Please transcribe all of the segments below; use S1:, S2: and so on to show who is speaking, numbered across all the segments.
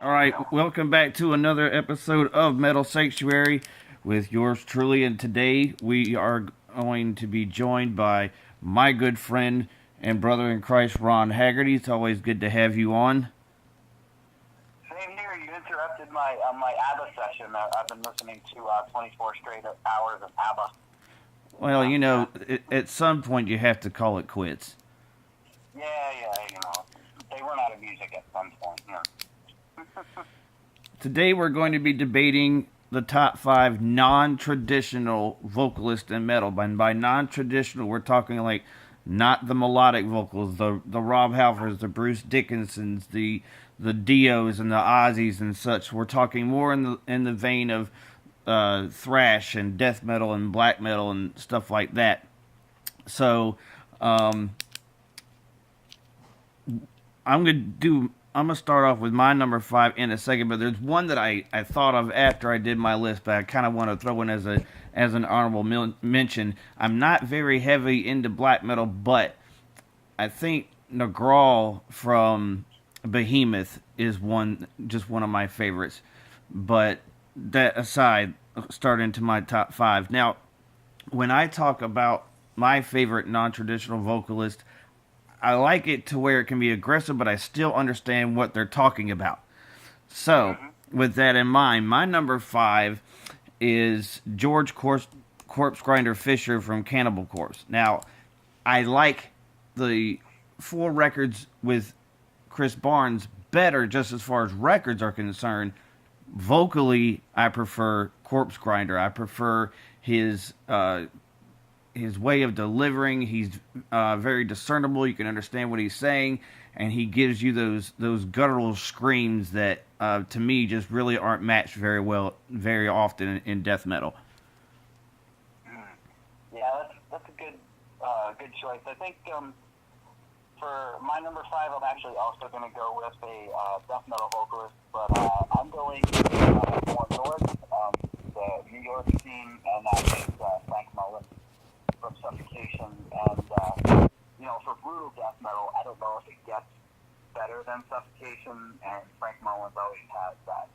S1: All right, welcome back to another episode of Metal Sanctuary with yours truly. And today we are going to be joined by my good friend and brother in Christ, Ron Haggerty. It's always good to have you on.
S2: Same here. You interrupted my ABBA session. I've been listening to 24 straight hours of ABBA.
S1: Well, at some point you have to call it quits.
S2: Yeah, they run out of music at some point. Yeah.
S1: Today we're going to be debating the top 5 non-traditional vocalists in metal. And by non-traditional, we're talking like not the melodic vocals, the Rob Halfords, the Bruce Dickinsons, the Dios and the Ozzies and such. We're talking more in the vein of thrash and death metal and black metal and stuff like that. So I'm gonna start off with my number 5 in a second, but there's one that I thought of after I did my list, but I kind of want to throw in as an honorable mention. I'm not very heavy into black metal, but I think Negral from Behemoth is one of my favorites. But that aside, start into my top 5. Now, when I talk about my favorite non-traditional vocalist, I like it to where it can be aggressive, but I still understand what they're talking about. So, with that in mind, my number 5 is George Corpse Grinder Fisher from Cannibal Corpse. Now, I like the 4 records with Chris Barnes better just as far as records are concerned. Vocally, I prefer Corpse Grinder. I prefer his way of delivering. He's very discernible. You can understand what he's saying, and he gives you those guttural screams that, to me, just really aren't matched very often in death metal.
S2: Yeah, that's a good choice. I think for my number 5, I'm actually also going to go with a death metal vocalist, but I'm going more north, the New York scene, and that is Frank Mullen from Suffocation. And for brutal death metal, I don't know if it gets better than Suffocation, and Frank Mullins always has that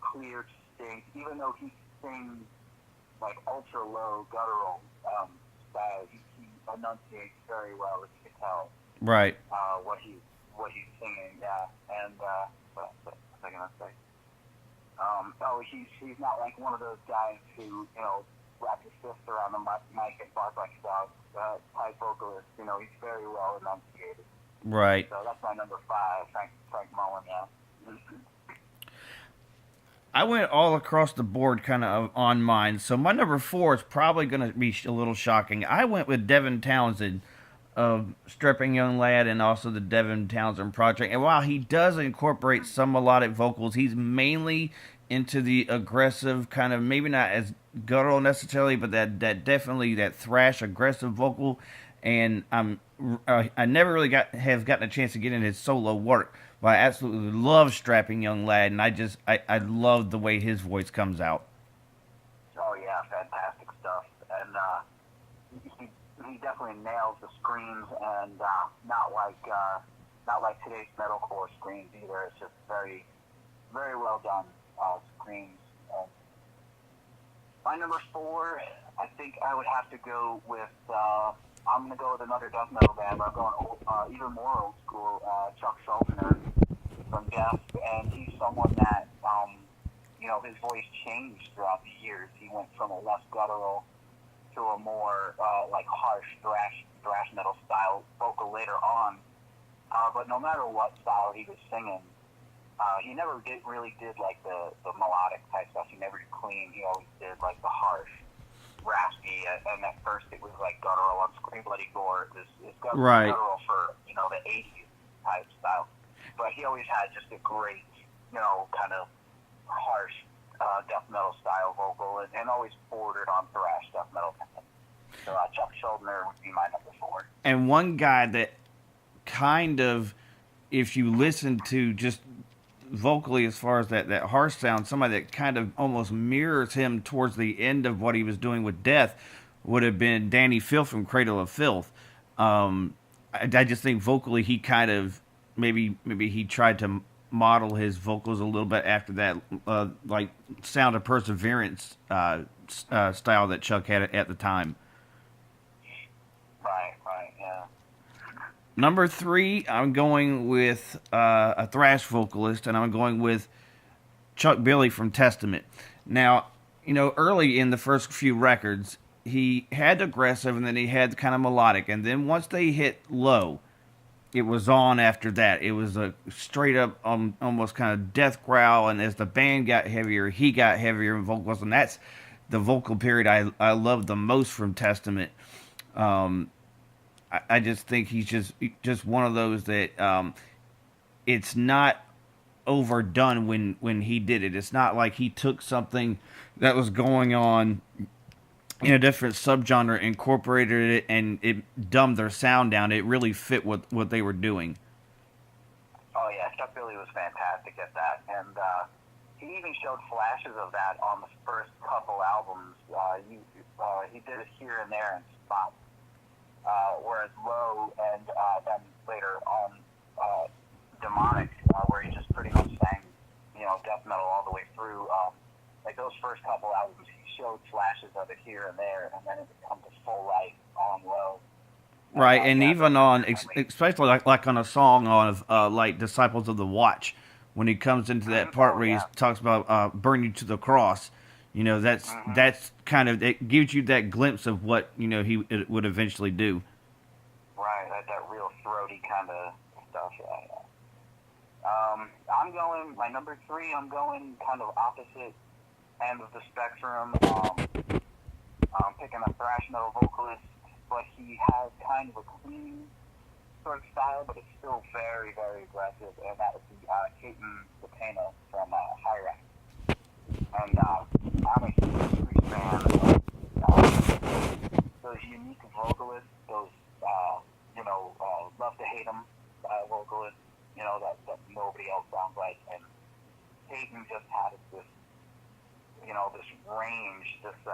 S2: clear, distinct, even though he sings like ultra low guttural style, he enunciates very well, as you can tell.
S1: Right.
S2: What he's singing, yeah. And what was I gonna say? He's not like one of those guys who wrap his fist around the mic and bark like a dog type vocalist. He's very well enunciated.
S1: Right.
S2: So that's my number 5, Frank Mullen. Yeah.
S1: I went all across the board kind of on mine. So my number 4 is probably going to be a little shocking. I went with Devin Townsend of Strapping Young Lad and also the Devin Townsend Project. And while he does incorporate some melodic vocals, he's mainly into the aggressive kind of, maybe not as guttural necessarily, but that definitely that thrash aggressive vocal. And I never really have gotten a chance to get in his solo work, but I absolutely love Strapping Young Lad, and I love the way his voice comes out.
S2: Oh yeah, fantastic stuff. And he definitely nails the screams, and not like today's metalcore screams either. It's just very, very well done screams. My number 4, I think I would have to go with. I'm gonna go with another death metal band. I'm going even more old school. Chuck Schuldiner from Death, and he's someone that his voice changed throughout the years. He went from a less guttural to a more like harsh thrash metal style vocal later on. But no matter what style he was singing, he never really did like the melodic type stuff. He never did clean. He always did like the harsh, raspy. And at first it was like guttural on Scream Bloody Gore. It was guttural for the 80s type style. But he always had just a great kind of harsh death metal style vocal, and always bordered on thrash death metal. So Chuck Schuldiner would be my number 4.
S1: And one guy that kind of, if you listen to just vocally as far as that harsh sound, somebody that kind of almost mirrors him towards the end of what he was doing with Death would have been Danny Filth from Cradle of Filth. I just think vocally he kind of maybe he tried to model his vocals a little bit after that, like Sound of Perseverance style that Chuck had at the time.
S2: Right, yeah.
S1: Number 3, I'm going with a thrash vocalist, and I'm going with Chuck Billy from Testament. Now, early in the first few records, he had aggressive, and then he had kind of melodic, and then once they hit low, it was on after that. It was a straight up, almost kind of death growl, and as the band got heavier, he got heavier in vocals, and that's the vocal period I love the most from Testament. I just think he's just one of those that it's not overdone when he did it. It's not like he took something that was going on in a different subgenre, incorporated it, and it dumbed their sound down. It really fit what they were doing.
S2: Oh yeah, Chuck Billy was fantastic at that, and he even showed flashes of that on the first couple albums. He did it here and there in spots. Whereas Low and then later on Demonic, where he just pretty much sang, death metal all the way through. Like those first couple albums, he showed flashes of it here and there, and then it would come to full light on Low.
S1: Right, and even on, especially like on a song on like Disciples of the Watch, when he comes into that part where he talks about burn you to the cross, that's kind of, it gives you that glimpse of what he would eventually do.
S2: Right, that real throaty kind of stuff. Yeah. I'm going my number 3. I'm going kind of opposite end of the spectrum. I'm picking a thrash metal vocalist, but he has kind of a clean sort of style, but it's still very, very aggressive, and that would be Caton Lapena from Hyrax. And I'm a huge fan of those unique vocalists, those, love to hate them vocalists, that nobody else sounds like. And Caton just had this, this range, just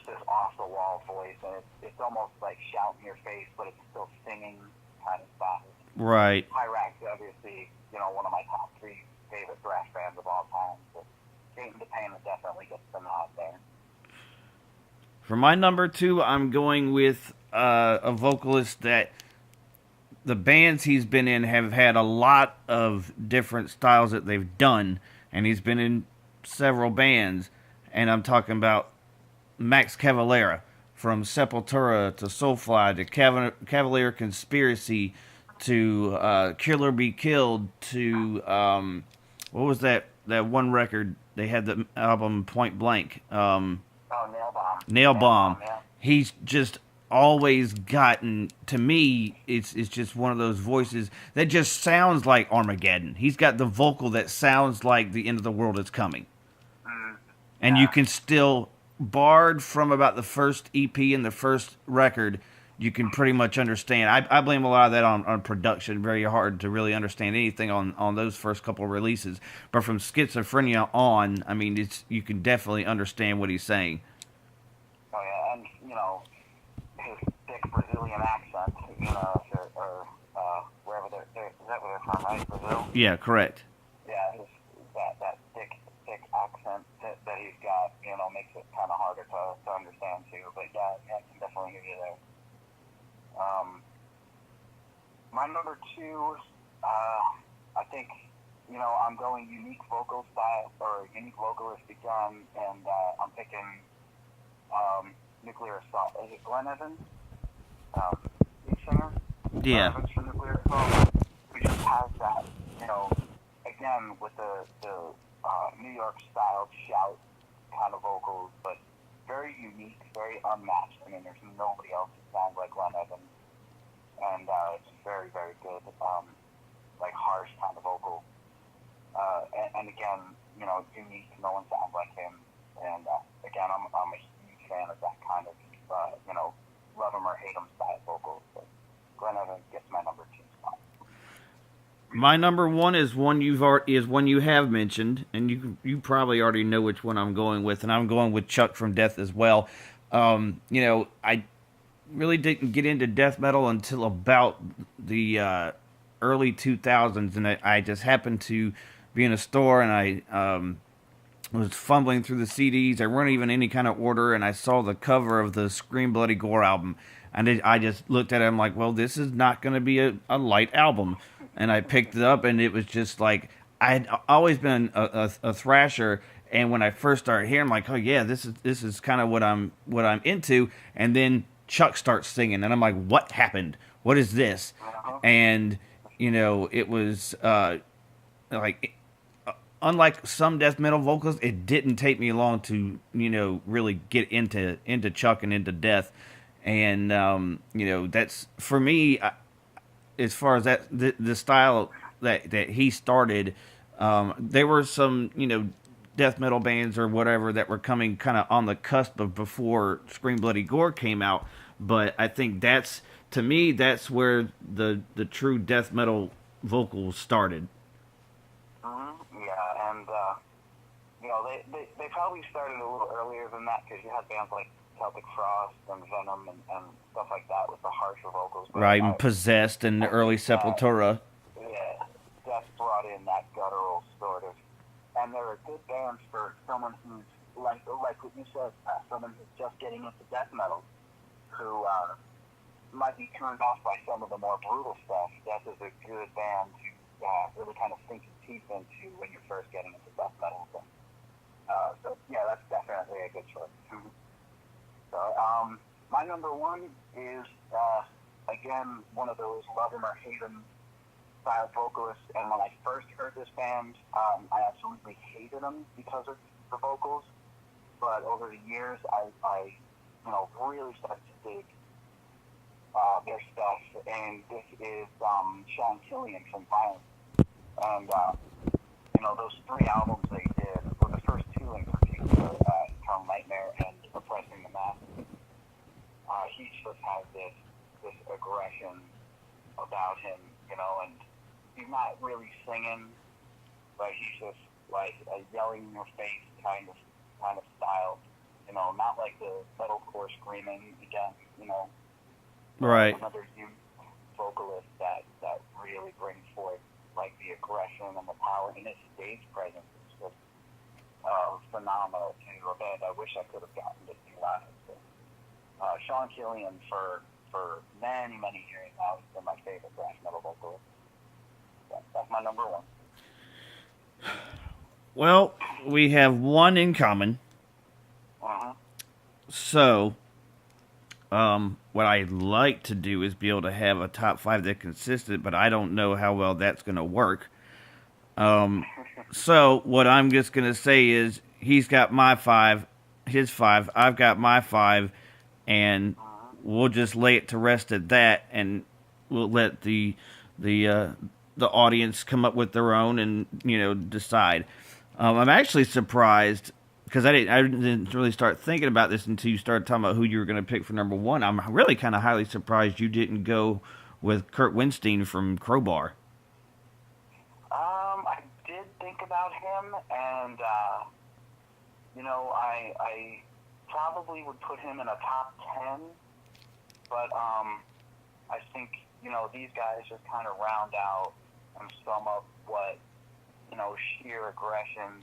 S2: this off-the-wall voice, and it's almost like shout in your face, but it's still singing kind of style.
S1: Right.
S2: Hyrax, obviously, one of my top 3 favorite thrash bands of all time. But Caton Lapena definitely gets the nod there.
S1: For my number 2, I'm going with a vocalist that the bands he's been in have had a lot of different styles that they've done, and he's been in several bands, and I'm talking about Max Cavalera, from Sepultura to Soulfly to Cavalier Conspiracy to Killer Be Killed to what was that one record they had, the album Point Blank,
S2: Nail
S1: Bomb.
S2: Yeah.
S1: He's just always gotten, to me, it's just one of those voices that just sounds like Armageddon. He's got the vocal that sounds like the end of the world is coming. And you can still, barred from about the first EP and the first record, you can pretty much understand. I blame a lot of that on production. Very hard to really understand anything on those first couple of releases. But from Schizophrenia on, I mean, you can definitely understand what he's saying.
S2: Oh yeah, and his thick Brazilian accent, or wherever is that where they're from, right? Brazil?
S1: Yeah, correct.
S2: Yeah, that thick accent that he's got, makes it kind of harder to understand too. But yeah, I can definitely hear you there. My number 2, I think, I'm going unique vocal style, or unique vocalist again, and I'm picking Nuclear Assault. Is it Glenn Evans? Lead singer?
S1: Yeah.
S2: Evans from Nuclear Assault, who just has that, again, with the New York style shout kind of vocals, but very unique, very unmatched. I mean, there's nobody else who sounds like Glenn Evans, and it's very, very good, like harsh kind of vocal. And again, unique. No one sounds like him, and again, I'm a huge fan of that kind of, love him or hate him style vocals. But Glenn Evans gets my number 2 spot.
S1: My number 1 is one you have mentioned, and you probably already know which one I'm going with, and I'm going with Chuck from Death as well. I really didn't get into death metal until about the early 2000s, and I just happened to be in a store, and I was fumbling through the CDs. I weren't even in any kind of order, and I saw the cover of the Scream Bloody Gore album. And I just looked at it. I'm like, well, this is not going to be a light album. And I picked it up, and it was just like I had always been a thrasher. And when I first started hearing, I'm like, oh yeah, this is kind of what I'm into. And then Chuck starts singing, and I'm like, what happened? What is this? And it was like unlike some death metal vocals, it didn't take me long to really get into Chuck and into death, and that's for me. As far as that the style that he started, there were some death metal bands or whatever that were coming kind of on the cusp of before Scream Bloody Gore came out, but I think that's to me that's where the true death metal vocals started.
S2: Yeah, and they probably started a little earlier than that because you had bands like Celtic Frost and Venom and stuff like that with the harsher vocals. But
S1: Right, and Possessed and the early Sepultura.
S2: Yeah, Death brought in that guttural sort of, and they're a good band for someone who's like what you said, someone who's just getting into death metal, who might be turned off by some of the more brutal stuff. Death is a good band to really kind of sink your teeth into when you're first getting into death metal. So yeah, that's definitely a good choice. So my number one is again one of those love 'em or hate 'em style vocalists. And when I first heard this band, I absolutely hated them because of the vocals. But over the years, I really started to dig their stuff. And this is Sean Killian from Violence. And those 3 albums they did, or the first 2 in particular, Eternal Nightmare and Oppressing the Mass. He just has this aggression about him, and he's not really singing, but he's just like a yelling in your face kind of style, not like the metalcore screaming again,
S1: Right.
S2: Another youth vocalist that really brings forth like the aggression and the power, and his stage presence is just phenomenal to a band I wish I could have gotten to see live. So, Sean Killian for many years now has been my favorite thrash metal vocalist. So that's my number one.
S1: Well, we have one in common. So, what I'd like to do is be able to have a top 5 that's consistent, but I don't know how well that's going to work. So, what I'm just going to say is he's got my 5, his 5, I've got my 5, and we'll just lay it to rest at that, and we'll let the audience come up with their own and decide. I'm actually surprised because I didn't really start thinking about this until you started talking about who you were going to pick for number 1. I'm really kind of highly surprised you didn't go with Kurt Winstein from Crowbar.
S2: I did think about him, and I probably would put him in a top 10, but I think these guys just kind of round out and sum up what sheer aggression.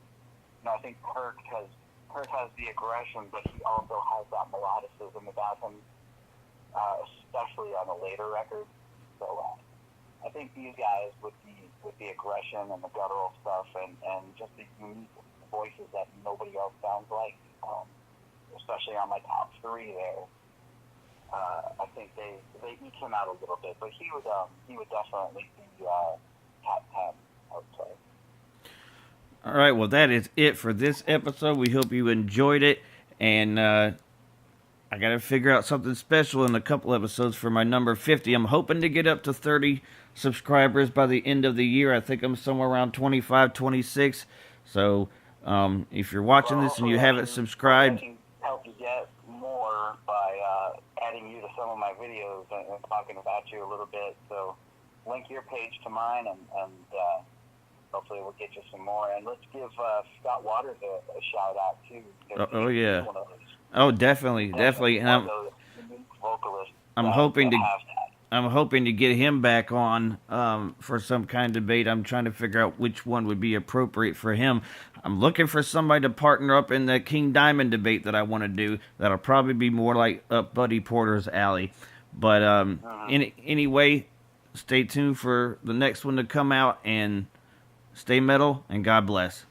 S2: I think Kurt has the aggression, but he also has that melodicism about him, especially on the later records. So I think these guys with the aggression and the guttural stuff and just the unique voices that nobody else sounds like, especially on my top 3 there. I think they each him out a little bit, but he would definitely be top 10, I would say.
S1: All right, well, that is it for this episode. We hope you enjoyed it, and I got to figure out something special in a couple episodes for my number 50. I'm hoping to get up to 30 subscribers by the end of the year. I think I'm somewhere around 25, 26. So if you're watching this and you haven't subscribed...
S2: I can help you get more by adding you to some of my videos and talking about you a little bit. So link your page to mine, and hopefully we'll get you some more. And let's give Scott Waters a shout out too.
S1: Oh yeah. Oh, definitely. And I'm hoping to I'm hoping to get him back on for some kind of debate. I'm trying to figure out which one would be appropriate for him. I'm looking for somebody to partner up in the King Diamond debate that I want to do. That'll probably be more like up Buddy Porter's alley. But anyway, stay tuned for the next one to come out, and stay metal, and God bless.